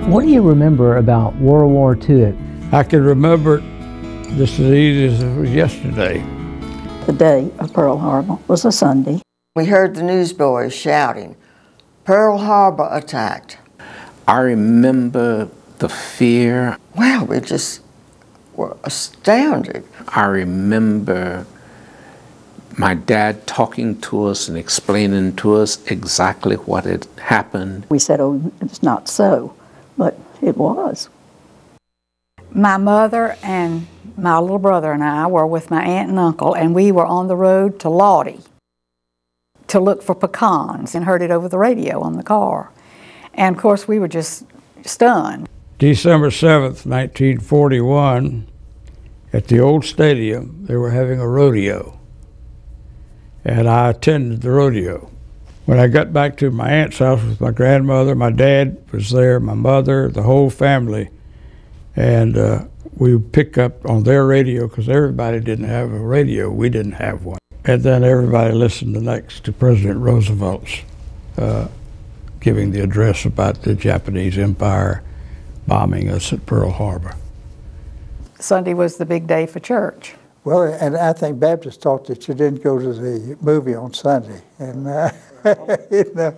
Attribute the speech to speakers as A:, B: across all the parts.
A: What do you remember about World War II?
B: I can remember it just as easy as it was yesterday.
C: The day of Pearl Harbor was a Sunday.
D: We heard the newsboys shouting, "Pearl Harbor attacked."
E: I remember the fear.
D: Well, we just were astounded.
E: I remember my dad talking to us and explaining to us exactly what had happened.
C: We said, oh, it's not so, but it was.
F: My mother and my little brother and I were with my aunt and uncle, and we were on the road to Lottie to look for pecans and heard it over the radio on the car. And of course, we were just stunned.
B: December 7th, 1941, at the old stadium, they were having a rodeo. And I attended the rodeo. When I got back to my aunt's house with my grandmother, my dad was there, my mother, the whole family. And we would pick up on their radio because everybody didn't have a radio. We didn't have one. And then everybody listened to President Roosevelt's giving the address about the Japanese Empire bombing us at Pearl Harbor.
F: Sunday was the big day for church.
G: Well, and I think Baptists taught that you didn't go to the movie on Sunday. And, you know,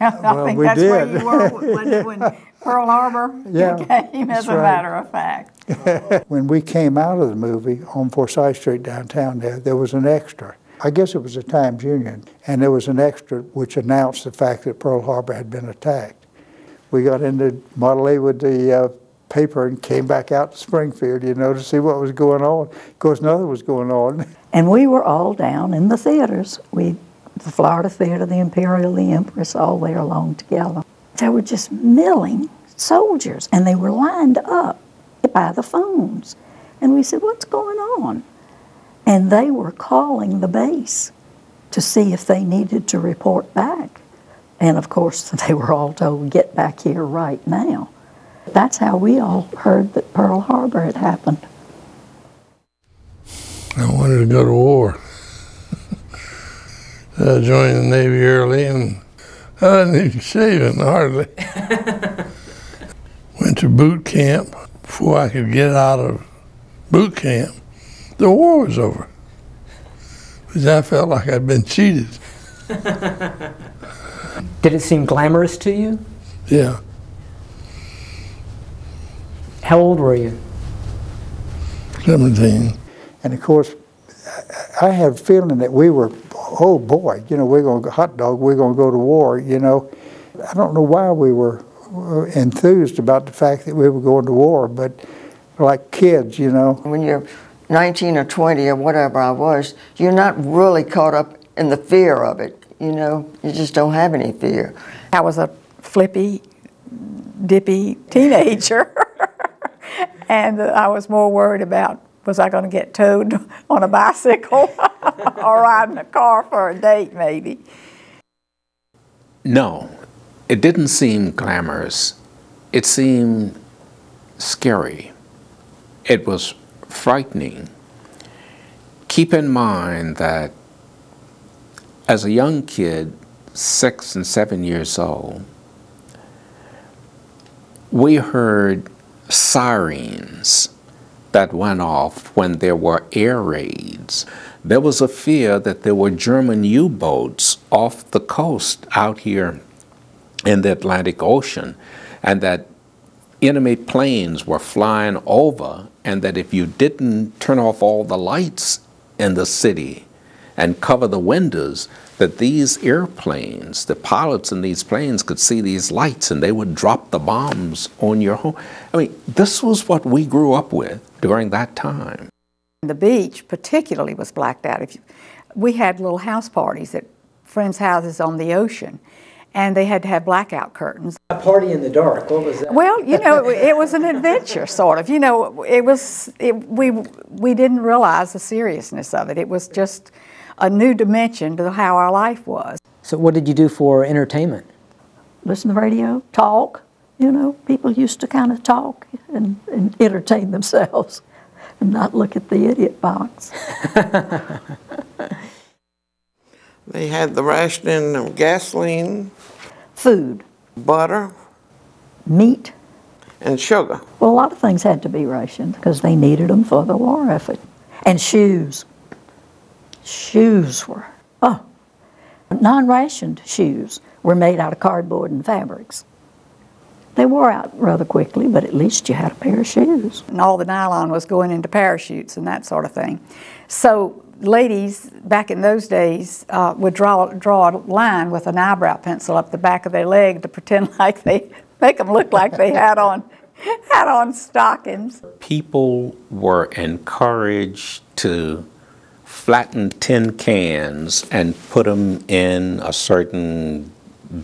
F: I think
G: we
F: that's
G: did.
F: where you were when Pearl Harbor came, as a matter of fact.
G: When we came out of the movie on Forsyth Street downtown there was an extra. I guess it was the Times Union, and there was an extra which announced the fact that Pearl Harbor had been attacked. We got into Model A with the paper and came back out to Springfield, you know, to see what was going on. Of course, nothing was going on.
C: And we were all down in the theaters. The Florida Theater, the Imperial, the Empress, all there along together. They were just milling soldiers, and they were lined up by the phones. And we said, what's going on? And they were calling the base to see if they needed to report back. And of course, they were all told, get back here right now. That's how we all heard that Pearl Harbor had happened.
H: I wanted to go to war. I joined the Navy early, and I didn't even shave hardly. Went to boot camp. Before I could get out of boot camp, the war was over. Because I felt like I'd been cheated.
A: Did it seem glamorous to you?
H: Yeah.
A: How old were you?
H: 17.
G: And of course, I had a feeling that we were, oh boy, you know, we're going to hot dog, we're going to go to war, you know. I don't know why we were enthused about the fact that we were going to war, but like kids, you know.
D: When you're 19 or 20 or whatever I was, you're not really caught up in the fear of it, you know. You just don't have any fear.
F: I was a flippy, dippy teenager, and I was more worried about, was I going to get towed on a bicycle or riding a car for a date, maybe?
E: No, it didn't seem glamorous. It seemed scary. It was frightening. Keep in mind that as a young kid, 6 and 7 years old, we heard sirens that went off when there were air raids. There was a fear that there were German U-boats off the coast out here in the Atlantic Ocean, and that enemy planes were flying over, and that if you didn't turn off all the lights in the city and cover the windows, that these airplanes, the pilots in these planes could see these lights and they would drop the bombs on your home. I mean, this was what we grew up with during that time.
F: The beach particularly was blacked out. We had little house parties at friends' houses on the ocean, and they had to have blackout curtains.
A: A party in the dark, what was that?
F: Well, you know, it was an adventure, sort of. You know, we didn't realize the seriousness of it. It was just a new dimension to how our life was.
A: So what did you do for entertainment?
C: Listen to the radio, talk. You know, people used to kind of talk and entertain themselves and not look at the idiot box.
I: They had the rationing of gasoline,
C: food,
I: butter,
C: meat,
I: and sugar.
C: Well, a lot of things had to be rationed because they needed them for the war effort. And shoes. Shoes were, non-rationed shoes were made out of cardboard and fabrics. They wore out rather quickly, but at least you had a pair of shoes.
F: And all the nylon was going into parachutes and that sort of thing. So ladies back in those days would draw a line with an eyebrow pencil up the back of their leg to pretend like make them look like they had on stockings.
E: People were encouraged to flatten tin cans and put them in a certain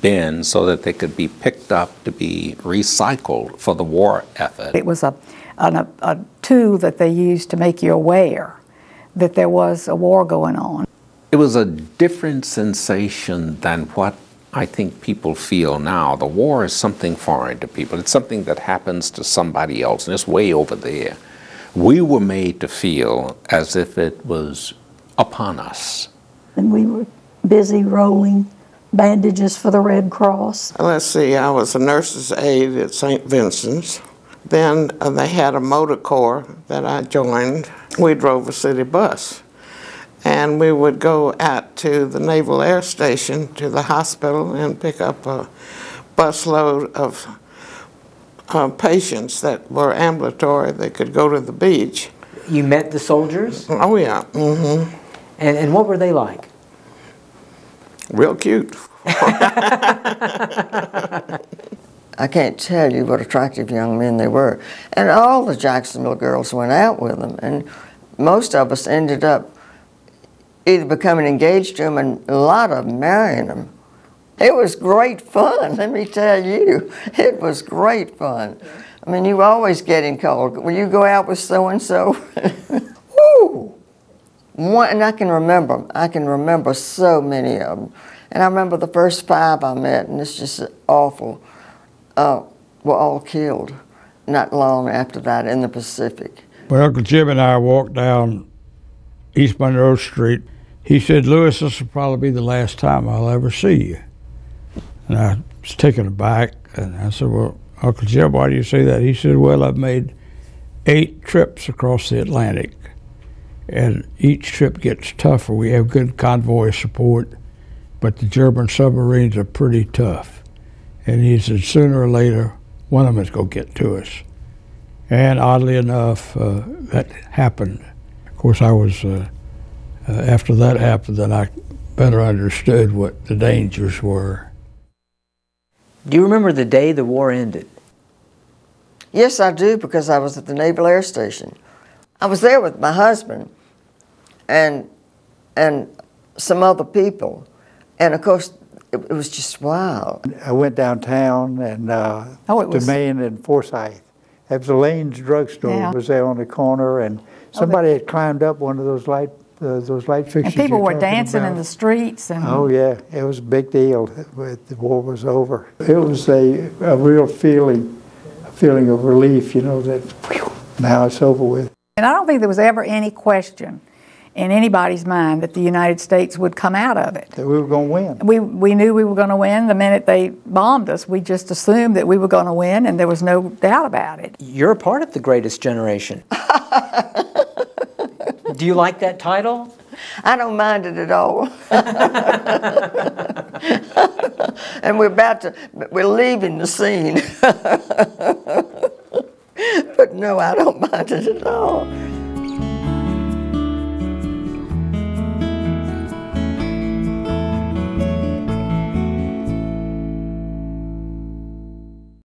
E: bin so that they could be picked up to be recycled for the war effort.
F: It was a tool that they used to make you aware that there was a war going on.
E: It was a different sensation than what I think people feel now. The war is something foreign to people. It's something that happens to somebody else, and it's way over there. We were made to feel as if it was upon us.
C: And we were busy rolling bandages for the Red Cross.
I: Let's see, I was a nurse's aide at St. Vincent's. Then they had a motor corps that I joined. We drove a city bus. And we would go out to the Naval Air Station, to the hospital, and pick up a busload of patients that were ambulatory. They could go to the beach.
A: You met the soldiers?
I: Oh, yeah. Mm-hmm.
A: And what were they like?
I: Real cute.
D: I can't tell you what attractive young men they were. And all the Jacksonville girls went out with them, and most of us ended up either becoming engaged to them and a lot of them marrying them. It was great fun, let me tell you. It was great fun. I mean, you were always getting called. Will you go out with so-and-so? Woo! And I can remember so many of them. And I remember the first 5 I met, and it's just awful, were all killed not long after that in the Pacific.
B: When Uncle Jim and I walked down East Monroe Street, he said, "Louis, this will probably be the last time I'll ever see you." And I was taken aback, and I said, "Well, Uncle Jim, why do you say that?" He said, "Well, I've made 8 trips across the Atlantic, and each trip gets tougher. We have good convoy support, but the German submarines are pretty tough." And he said, "Sooner or later, one of them is going to get to us." And oddly enough, that happened. Of course, I was, after that happened, then I better understood what the dangers were.
A: Do you remember the day the war ended?
D: Yes, I do, because I was at the Naval Air Station. I was there with my husband and some other people. And of course, it was just wild.
G: I went downtown and to Main and Forsyth. It was a Lane's drugstore.
F: Yeah.
G: It was there on the corner, and somebody had climbed up one of those light fixtures.
F: And people
G: you're
F: were
G: talking
F: dancing
G: about.
F: in the streets. And
G: Oh yeah, it was a big deal. The war was over. It was a real feeling of relief, you know, that whew, now it's over with.
F: And I don't think there was ever any question in anybody's mind that the United States would come out of it.
G: That we were going to win.
F: We knew we were going to win the minute they bombed us. We just assumed that we were going to win, and there was no doubt about it.
A: You're a part of the greatest generation. Do you like that title?
D: I don't mind it at all. And we're leaving the scene. But no, I don't mind it at all.